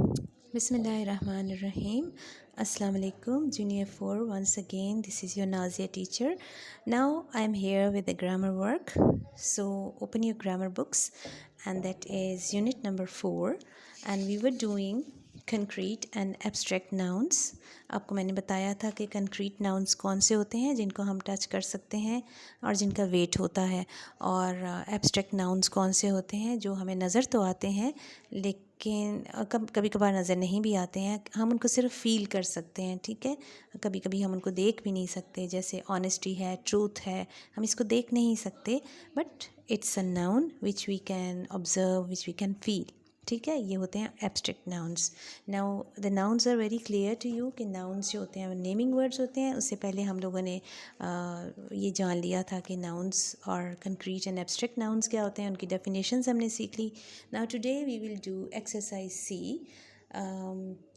Bismillahirrahmanirrahim. Assalamu alaikum, Junior 4. Once again, this is your Nazia teacher. Now I am here with the grammar work. So open your grammar books, and that is unit number 4. And we were doing concrete and abstract nouns. आपको मैंने बताया था कि concrete nouns कौन से होते हैं जिनको हम टच कर सकते हैं और जिनका वेट होता है, और abstract nouns कौन से होते हैं जो हमें नज़र तो आते हैं लेकिन कभी कभार नज़र नहीं भी आते हैं, हम उनको सिर्फ फ़ील कर सकते हैं। ठीक है, कभी कभी हम उनको देख भी नहीं सकते, जैसे ऑनेस्टी है, ट्रूथ है, हम इसको देख नहीं सकते, but it's a noun which we can observe, which we can feel. ठीक है, ये होते हैं abstract nouns. Now the nouns are very clear to you कि नाउन्स जो होते हैं वो नेमिंग वर्ड्स होते हैं। उससे पहले हम लोगों ने ये जान लिया था कि नाउन्स और कंक्रीट एंड एब्स्ट्रैक्ट नाउन्स क्या होते हैं, उनकी डेफिनेशंस हमने सीख ली। Now today we will do exercise C,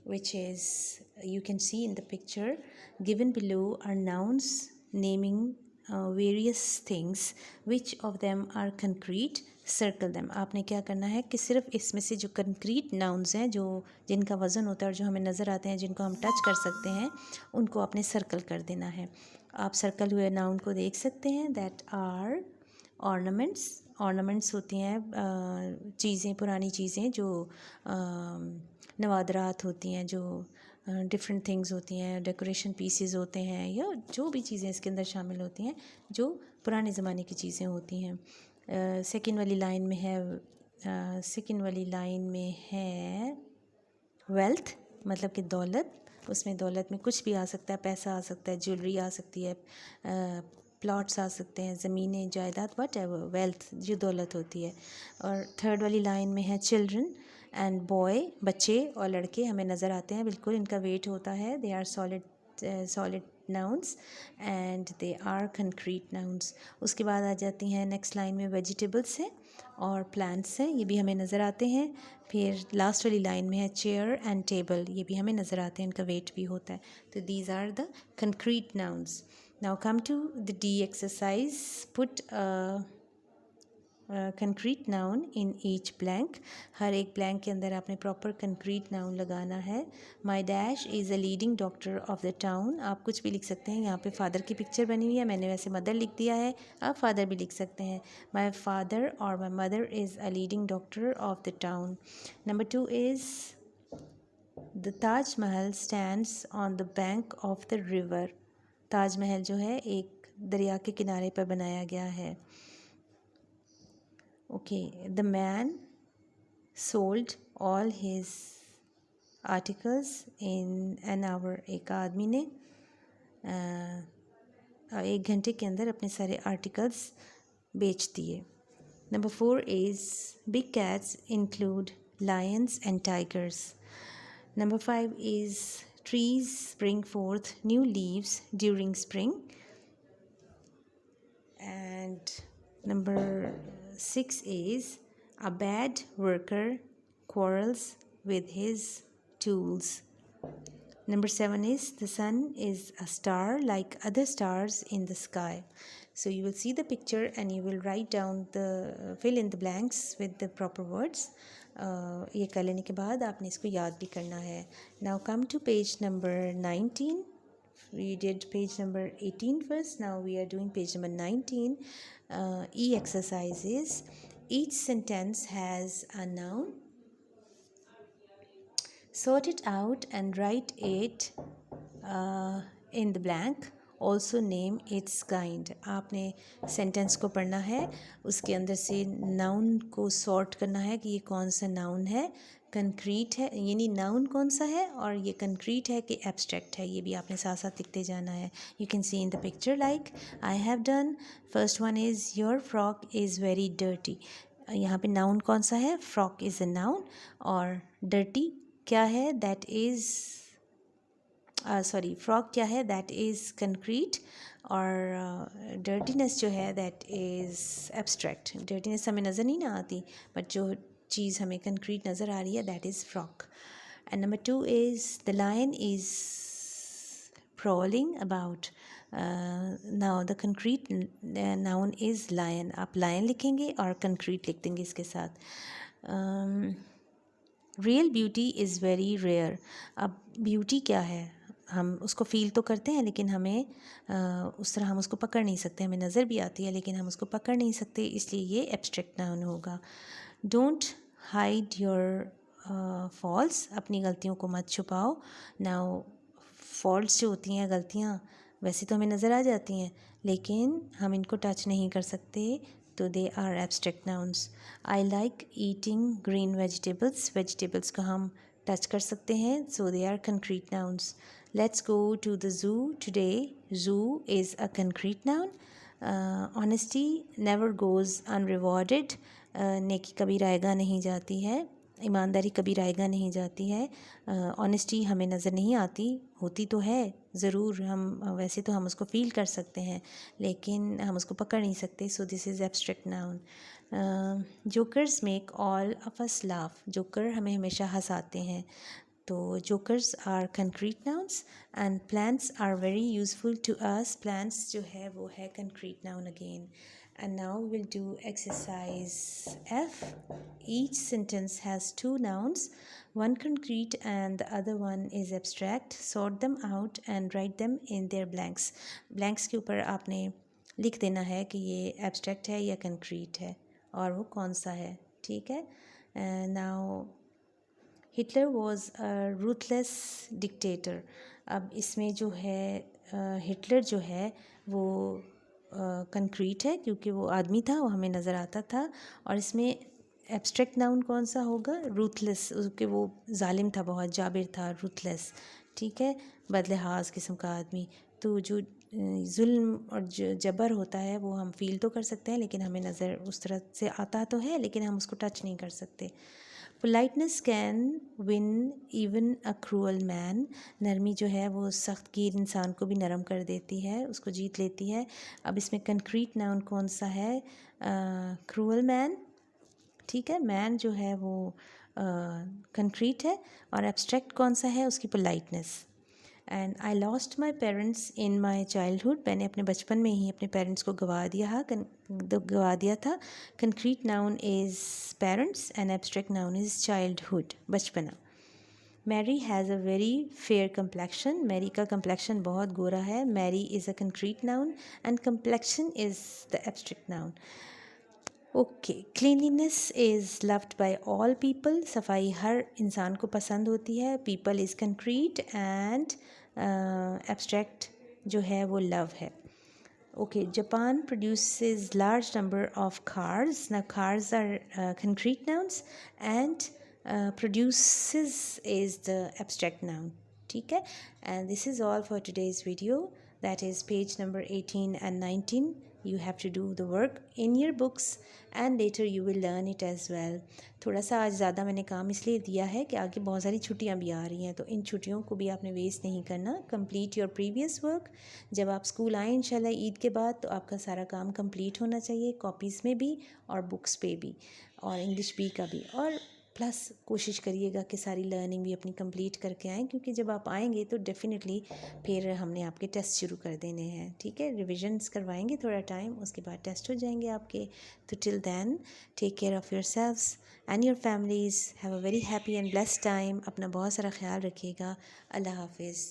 which is you can see in the picture given below are nouns naming various things. Which of them are concrete? Circle them. आपने क्या करना है कि सिर्फ इसमें से जो कंक्रीट नाउन्स हैं, जो जिनका वज़न होता है और जो हमें नज़र आते हैं, जिनको हम टच कर सकते हैं, उनको आपने सर्कल कर देना है। आप सर्कल हुए नाउन को देख सकते हैं, दैट आर ऑर्नामेंट्स। ऑर्नामेंट्स होती हैं चीज़ें, पुरानी चीज़ें जो नवादरात होती हैं, जो डिफरेंट थिंग्स होती हैं, डेकोरेशन पीसेस होते हैं, या जो भी चीज़ें इसके अंदर शामिल होती हैं जो पुराने ज़माने की चीज़ें होती हैं। सेकंड वाली लाइन में है, सेकंड वाली लाइन में है वेल्थ, मतलब कि दौलत। उसमें दौलत में कुछ भी आ सकता है, पैसा आ सकता है, ज्वेलरी आ सकती है, प्लॉट्स आ सकते हैं, ज़मीनें, जायदाद, वट एवर, वेल्थ जो दौलत होती है। और थर्ड वाली लाइन में है चिल्ड्रन एंड बॉय, बच्चे और लड़के हमें नज़र आते हैं, बिल्कुल इनका वेट होता है। They are solid nouns and they are concrete nouns. उसके बाद आ जाती हैं नेक्स्ट लाइन में वेजिटेबल्स हैं और प्लांट्स हैं, ये भी हमें नज़र आते हैं। फिर लास्ट वाली लाइन में है चेयर एंड टेबल, ये भी हमें नज़र आते हैं, इनका वेट भी होता है। तो these are the concrete nouns. Now come to the D exercise. Put a concrete noun in each blank. हर एक ब्लैंक के अंदर आपने प्रॉपर कंक्रीट नाउन लगाना है। माई dash is a leading doctor of the town. आप कुछ भी लिख सकते हैं, यहाँ पे फादर की पिक्चर बनी हुई है, मैंने वैसे मदर लिख दिया है, आप फादर भी लिख सकते हैं। माई फादर और my mother is a leading doctor of the town. Number 2 is the Taj Mahal stands on the bank of the river. Taj Mahal जो है एक दरिया के किनारे पर बनाया गया है। Okay, the man sold all his articles in an hour. एक आदमी ने एक घंटे के अंदर अपने सारे आर्टिकल्स बेच दिए। Number 4 is big cats include lions and tigers. Number 5 is trees bring forth new leaves during spring. And number 6 is a bad worker quarrels with his tools. Number 7 is the sun is a star like other stars in the sky. So you will see the picture and you will write down the fill in the blanks with the proper words. ये कर लेने के बाद आपने इसको याद भी करना है। Now come to page number 19. We did page number 18 first. Now we are doing page number 19. E exercises. Each sentence has a noun. Sort it out and write it in the blank. Also name its kind. आपने sentence को पढ़ना है, उसके अंदर से noun को sort करना है कि ये कौन सा नाउन है, कंक्रीट है, यानी नाउन कौन सा है, और ये कंक्रीट है कि एब्स्ट्रैक्ट है, ये भी आपने साथ साथ लिखते जाना है। You can see in the picture like I have done. First one is your frock is very dirty. यहाँ पे नाउन कौन सा है, फ्रॉक इज़ अ नाउन, और डर्टी क्या है, दैट इज़ फ्रॉक क्या है, दैट इज़ कंक्रीट, और डर्टीनेस जो है दैट इज़ एब्स्ट्रैक्ट। डर्टीनेस हमें नज़र नहीं ना आती, बट जो चीज़ हमें कंक्रीट नज़र आ रही है that is frock. And number 2 is the lion is prowling about. Now the concrete noun is lion. आप lion लिखेंगे और concrete लिख देंगे इसके साथ। Real beauty is very rare. अब ब्यूटी क्या है, हम उसको फील तो करते हैं लेकिन हमें उस तरह हम उसको पकड़ नहीं सकते, हमें नज़र भी आती है लेकिन हम उसको पकड़ नहीं सकते, इसलिए ये एब्स्ट्रैक्ट नाउन होगा। डोंट हाइड योर फॉल्ट्स, अपनी गलतियों को मत छुपाओ। नाउ फॉल्ट्स जो होती हैं, गलतियाँ, वैसे तो हमें नज़र आ जाती हैं लेकिन हम इनको टच नहीं कर सकते, तो they are abstract nouns. I like eating green vegetables, vegetables को हम टच कर सकते हैं, so they are concrete nouns. Let's go to the zoo today, zoo is a concrete noun. Honesty never goes unrewarded, नेकी कभी रायगा नहीं जाती है, ईमानदारी कभी रायगा नहीं जाती है। ऑनेस्टी हमें नज़र नहीं आती, होती तो है ज़रूर, हम वैसे तो हम उसको फील कर सकते हैं लेकिन हम उसको पकड़ नहीं सकते, so this is abstract noun. Jokers make all of us laugh, joker हमें हमेशा हंसाते हैं, तो jokers are concrete nouns. And plants are very useful to us, plants जो है वो है concrete noun again. And now we'll do exercise F. Each sentence has two nouns, one concrete and the other one is abstract. Sort them out and write them in their blanks. Blanks के ऊपर आपने लिख देना है कि ये abstract है या concrete है और वो कौन सा है, ठीक है। Now Hitler was a ruthless dictator. अब इसमें जो है हिटलर जो है वो कंक्रीट है क्योंकि वो आदमी था, वो हमें नज़र आता था, और इसमें एब्स्ट्रैक्ट नाउन कौन सा होगा, रूथलेस, उसके वो जालिम था, बहुत जाबिर था, रूथलेस, ठीक है, बदलेहाज किस्म का आदमी। तो जो जुल्म और जबर होता है वो हम फील तो कर सकते हैं लेकिन हमें नज़र उस तरह से आता तो है लेकिन हम उसको टच नहीं कर सकते। Politeness can win even a cruel man, नरमी जो है वो सख्तगीर इंसान को भी नरम कर देती है, उसको जीत लेती है। अब इसमें कंक्रीट नाउन कौन सा है, क्रूअल मैन, ठीक है, मैन जो है वो कंक्रीट है, और एब्स्ट्रैक्ट कौन सा है, उसकी politeness. And I lost my parents in my childhood, मैंने अपने बचपन में ही अपने पेरेंट्स को गवा दिया था। Concrete noun is parents and abstract noun is childhood, बचपना। Mary has a very fair complexion, Mary का कम्प्लेक्शन बहुत गोरा है, Mary is a concrete noun and complexion is the abstract noun. Okay, cleanliness is loved by all people, सफाई हर इंसान को पसंद होती है, people is concrete and abstract जो है वो लव है। Okay, Japan produces large number of cars. Now cars are concrete nouns and produces is the abstract noun, ठीक है। And this is all for today's video, that is page number 18 and 19. You have to do the work in your books and later you will learn it as well. थोड़ा सा आज ज़्यादा मैंने काम इसलिए दिया है कि आगे बहुत सारी छुट्टियां भी आ रही हैं, तो इन छुट्टियों को भी आपने वेस्ट नहीं करना। कंप्लीट योर प्रीवियस वर्क, जब आप स्कूल आएँ इंशाल्लाह ईद के बाद तो आपका सारा काम कंप्लीट होना चाहिए, कॉपीज़ में भी और बुक्स पे भी और इंग्लिश बी का भी, और प्लस कोशिश करिएगा कि सारी लर्निंग भी अपनी कंप्लीट करके आएँ, क्योंकि जब आप आएंगे तो डेफ़िनेटली फिर हमने आपके टेस्ट शुरू कर देने हैं, ठीक है। रिविजन्स करवाएंगे थोड़ा टाइम, उसके बाद टेस्ट हो जाएंगे आपके। तो till then take care of yourselves and your families, have a very happy and blessed time. अपना बहुत सारा ख्याल रखिएगा। अल्लाह हाफिज़।